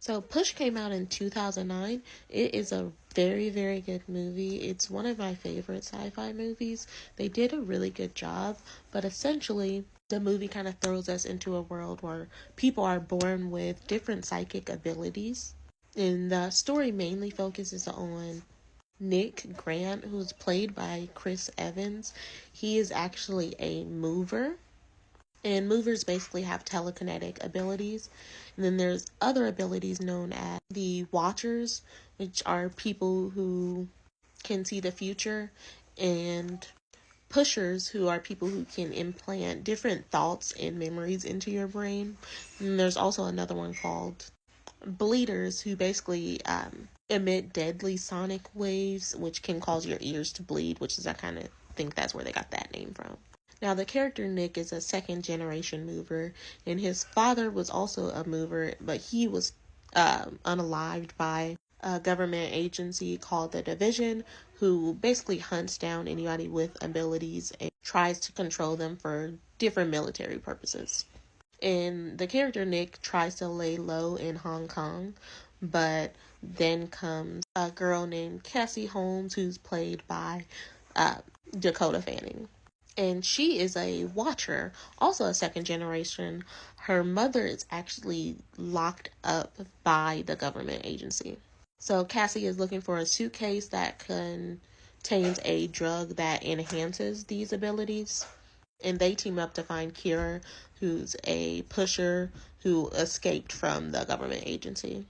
So Push came out in 2009. It is a very, very good movie. It's one of my favorite sci-fi movies. They did a really good job, but essentially the movie kind of throws us into a world where people are born with different psychic abilities. And the story mainly focuses on Nick Grant, who's played by Chris Evans. He is actually a mover, and movers basically have telekinetic abilities. And then there's other abilities known as the Watchers, which are people who can see the future, and Pushers, who are people who can implant different thoughts and memories into your brain. And there's also another one called Bleeders, who basically emit deadly sonic waves, which can cause your ears to bleed, which is, I kind of think that's where they got that name from. Now, the character Nick is a second generation mover, and his father was also a mover, but he was unalived by a government agency called the Division, who basically hunts down anybody with abilities and tries to control them for different military purposes. And the character Nick tries to lay low in Hong Kong, but then comes a girl named Cassie Holmes, who's played by uh, Dakota Fanning. And she is a watcher, also a second generation. Her mother is actually locked up by the government agency. So Cassie is looking for a suitcase that contains a drug that enhances these abilities. And they team up to find Kira, who's a pusher who escaped from the government agency.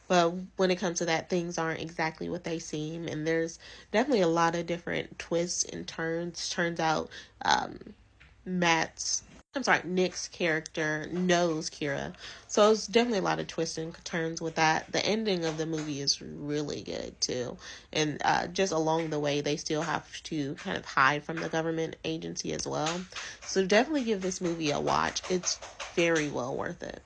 But when it comes to that, things aren't exactly what they seem, and there's definitely a lot of different twists and turns. Turns out, um, Matt's, Nick's character knows Kira, so it's definitely a lot of twists and turns with that. The ending of the movie is really good too, and just along the way, they still have to kind of hide from the government agency as well. So definitely give this movie a watch. It's very well worth it.